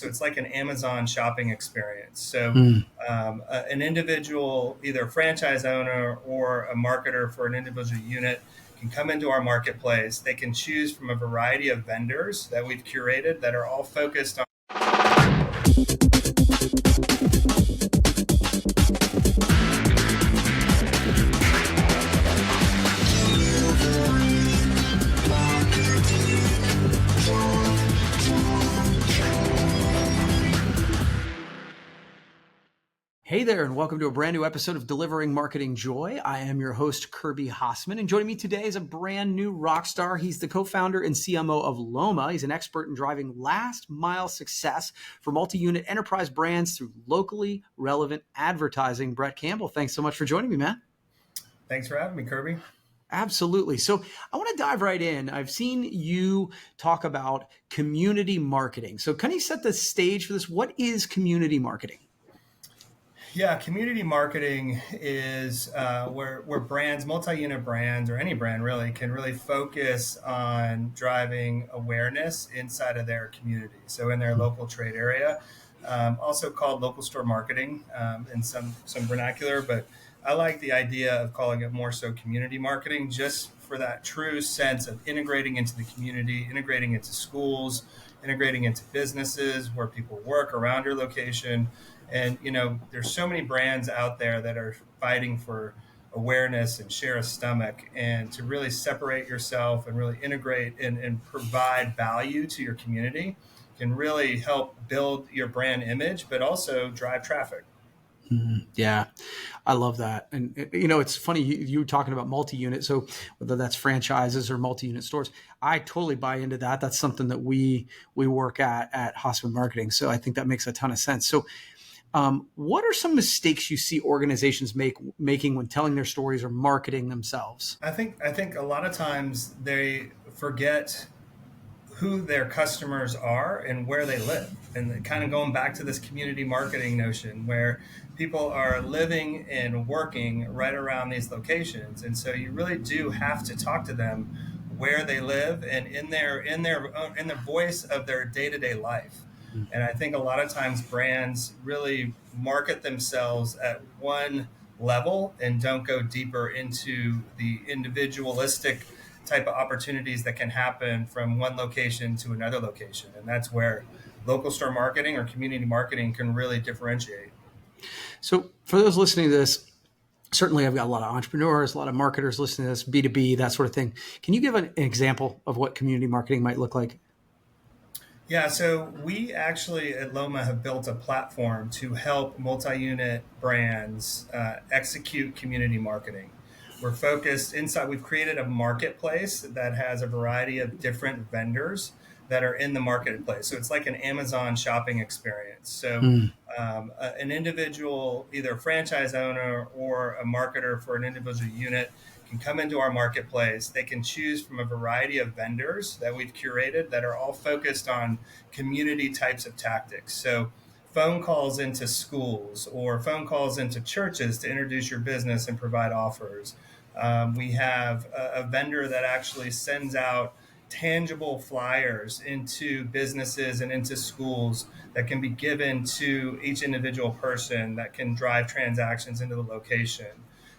So it's like an Amazon shopping experience. So Mm. an individual, either a franchise owner or a marketer for an individual unit, can come into our marketplace. They can choose from a variety of vendors that we've curated that are all focused on. Hey there, and welcome to a brand new episode of Delivering Marketing Joy. I am your host, Kirby Hassman, and joining me today is a brand new rock star. He's the co-founder and CMO of Loma. He's an expert in driving last-mile success for multi-unit enterprise brands through locally relevant advertising. Brett Campbell, thanks so much for joining me, man. Thanks for having me, Kirby. Absolutely. So I want to dive right in. I've seen you talk about community marketing. So can you set the stage for this? What is community marketing? Yeah, community marketing is where brands, multi-unit brands, or any brand really, can really focus on driving awareness inside of their community. So in their local trade area, also called local store marketing in some vernacular, but I like the idea of calling it more so community marketing, just for that true sense of integrating into the community, integrating into schools, integrating into businesses where people work around your location. And, there's so many brands out there that are fighting for awareness and share a stomach, and to really separate yourself and really integrate and provide value to your community can really help build your brand image, but also drive traffic. Yeah, I love that. And, it's funny, you were talking about multi-unit. So whether that's franchises or multi-unit stores, I totally buy into that. That's something that we work at Hassman Marketing. So I think that makes a ton of sense. So what are some mistakes you see organizations making when telling their stories or marketing themselves? I think a lot of times they forget who their customers are and where they live. And kind of going back to this community marketing notion where people are living and working right around these locations. And so you really do have to talk to them where they live and in the voice of their day-to-day life. And I think a lot of times brands really market themselves at one level and don't go deeper into the individualistic type of opportunities that can happen from one location to another location. And that's where local store marketing or community marketing can really differentiate. So for those listening to this, certainly I've got a lot of entrepreneurs, a lot of marketers listening to this, B2B, that sort of thing. Can you give an example of what community marketing might look like? Yeah, so we actually at Loma have built a platform to help multi-unit brands execute community marketing. We're focused inside. We've created a marketplace that has a variety of different vendors that are in the marketplace. So it's like an Amazon shopping experience. So an individual, either a franchise owner or a marketer for an individual unit, can come into our marketplace. They can choose from a variety of vendors that we've curated that are all focused on community types of tactics. So phone calls into schools or phone calls into churches to introduce your business and provide offers. We have a vendor that actually sends out tangible flyers into businesses and into schools that can be given to each individual person that can drive transactions into the location.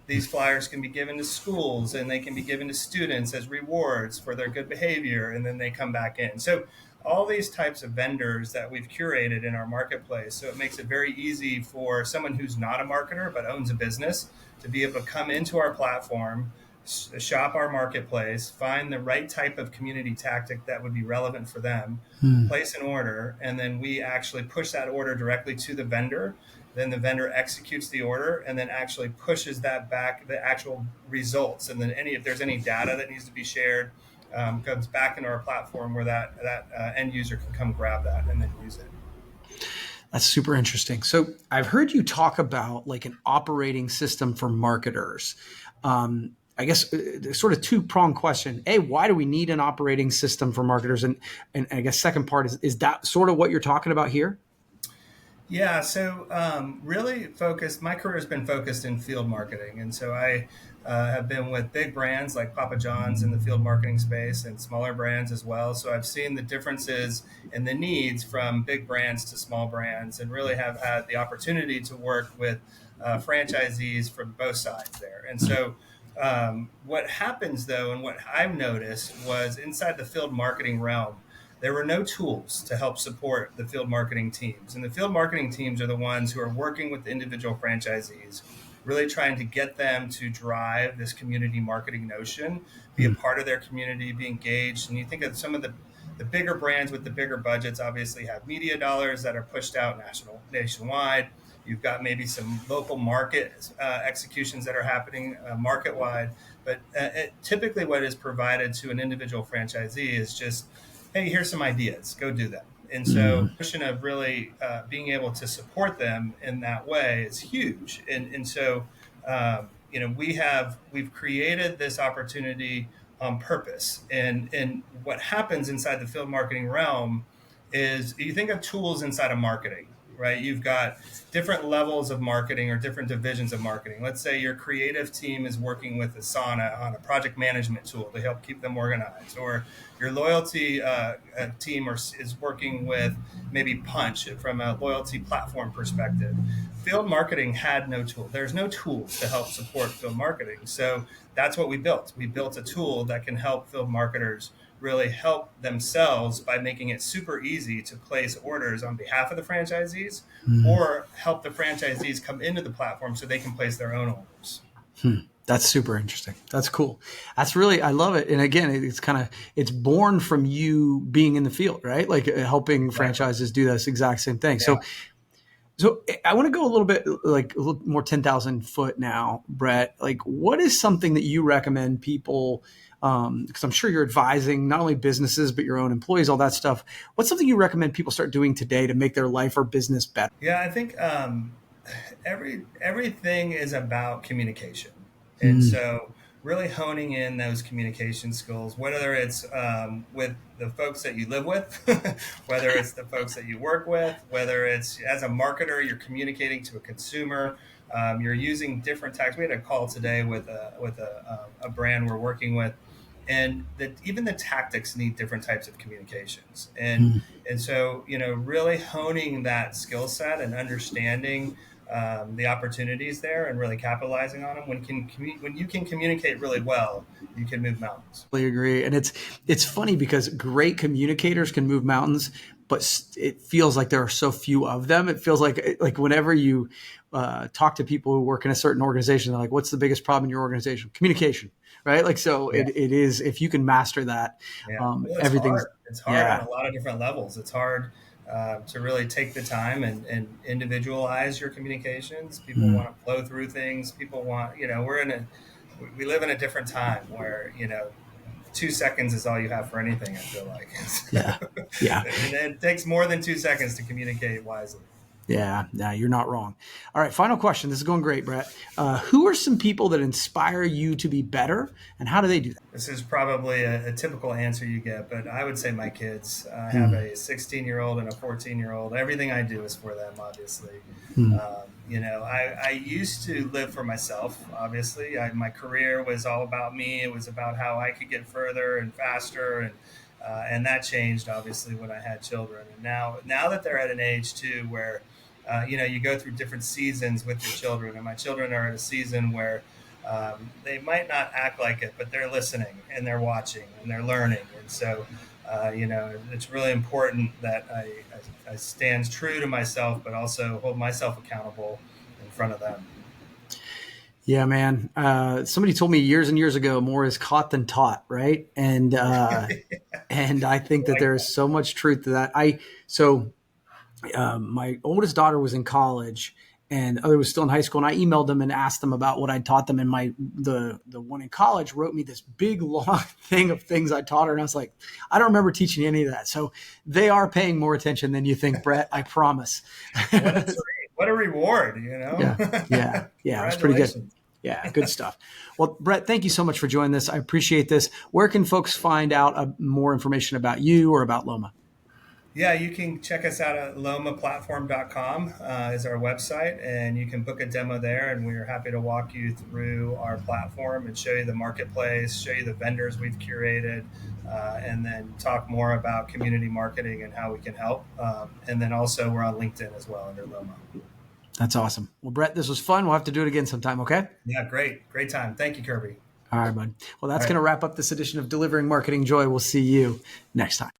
These flyers can be given to schools and they can be given to students as rewards for their good behavior, and then they come back in. So all these types of vendors that we've curated in our marketplace. So it makes it very easy for someone who's not a marketer but owns a business to be able to come into our platform, shop our marketplace, find the right type of community tactic that would be relevant for them, place an order, and then we actually push that order directly to the vendor. Then the vendor executes the order and then actually pushes that back, the actual results. And then if there's any data that needs to be shared, comes back into our platform where that end user can come grab that and then use it. That's super interesting. So I've heard you talk about like an operating system for marketers. I guess sort of two-pronged question. A, why do we need an operating system for marketers? And I guess second part is that sort of what you're talking about here? Yeah, so really focused. My career has been focused in field marketing, and so I have been with big brands like Papa John's in the field marketing space and smaller brands as well. So I've seen the differences in the needs from big brands to small brands, and really have had the opportunity to work with franchisees from both sides there. And so what happens though, and what I've noticed was inside the field marketing realm, there were no tools to help support the field marketing teams. And the field marketing teams are the ones who are working with the individual franchisees, really trying to get them to drive this community marketing notion, be a part of their community, be engaged. And you think of some of the bigger brands with the bigger budgets obviously have media dollars that are pushed out nationwide. You've got maybe some local market executions that are happening market wide. But typically what is provided to an individual franchisee is just, hey, here's some ideas, go do them. And so the question of really being able to support them in that way is huge. And so, we've created this opportunity on purpose. And what happens inside the field marketing realm is you think of tools inside of marketing, right? You've got different levels of marketing or different divisions of marketing. Let's say your creative team is working with Asana on a project management tool to help keep them organized, or your loyalty team is working with maybe Punch from a loyalty platform perspective. Field marketing had no tool. There's no tools to help support field marketing. So that's what we built. We built a tool that can help field marketers really help themselves by making it super easy to place orders on behalf of the franchisees, or help the franchisees come into the platform so they can place their own orders. That's super interesting. That's cool. That's really, I love it. And again, it's born from you being in the field, right? Like helping franchises do this exact same thing. Yeah. So I want to go a little more 10,000 foot now, Brett. Like, what is something that you recommend people, because I'm sure you're advising not only businesses, but your own employees, all that stuff. What's something you recommend people start doing today to make their life or business better? Yeah, I think everything is about communication. And so really honing in those communication skills, whether it's with the folks that you live with, whether it's the folks that you work with, whether it's as a marketer, you're communicating to a consumer, you're using different tactics. We had a call today with a brand we're working with, and even the tactics need different types of communications. And so, really honing that skill set and understanding the opportunities there and really capitalizing on them. When you can communicate really well, you can move mountains. I agree. And it's funny because great communicators can move mountains, but it feels like there are so few of them. It feels like whenever you talk to people who work in a certain organization, they're like, what's the biggest problem in your organization? Communication, right? Like, so it is, if you can master that, everything's hard. It's hard on a lot of different levels. It's hard to really take the time and individualize your communications. People want to flow through things. People want, we live in a different time where, 2 seconds is all you have for anything, I feel like. Yeah. And it takes more than 2 seconds to communicate wisely. Yeah, you're not wrong. All right, final question. This is going great, Brett. Who are some people that inspire you to be better, and how do they do that? This is probably a typical answer you get, but I would say my kids. I have a 16-year-old and a 14-year-old. Everything I do is for them, obviously. I used to live for myself, obviously. My career was all about me. It was about how I could get further and faster, and that changed, obviously, when I had children. And now that they're at an age, too, where you go through different seasons with your children, and my children are at a season where they might not act like it, but they're listening and they're watching and they're learning. And so, it's really important that I stand true to myself, but also hold myself accountable in front of them. Yeah, man. Somebody told me years and years ago, more is caught than taught, right? And and I think that there is so much truth to that. My oldest daughter was in college, and other was still in high school, and I emailed them and asked them about what I taught them. And the one in college wrote me this big long thing of things I taught her, and I was like, I don't remember teaching any of that. So they are paying more attention than you think, Brett. I promise. What a reward, Yeah. It was pretty good. Yeah, good stuff. Well, Brett, thank you so much for joining this. I appreciate this. Where can folks find out more information about you or about Loma? Yeah, you can check us out at lomaplatform.com is our website, and you can book a demo there, and we're happy to walk you through our platform and show you the marketplace, show you the vendors we've curated, and then talk more about community marketing and how we can help. And then also we're on LinkedIn as well under Loma. That's awesome. Well, Brett, this was fun. We'll have to do it again sometime, okay? Yeah, great. Great time. Thank you, Kirby. All right, bud. Well, that's All going to right. wrap up this edition of Delivering Marketing Joy. We'll see you next time.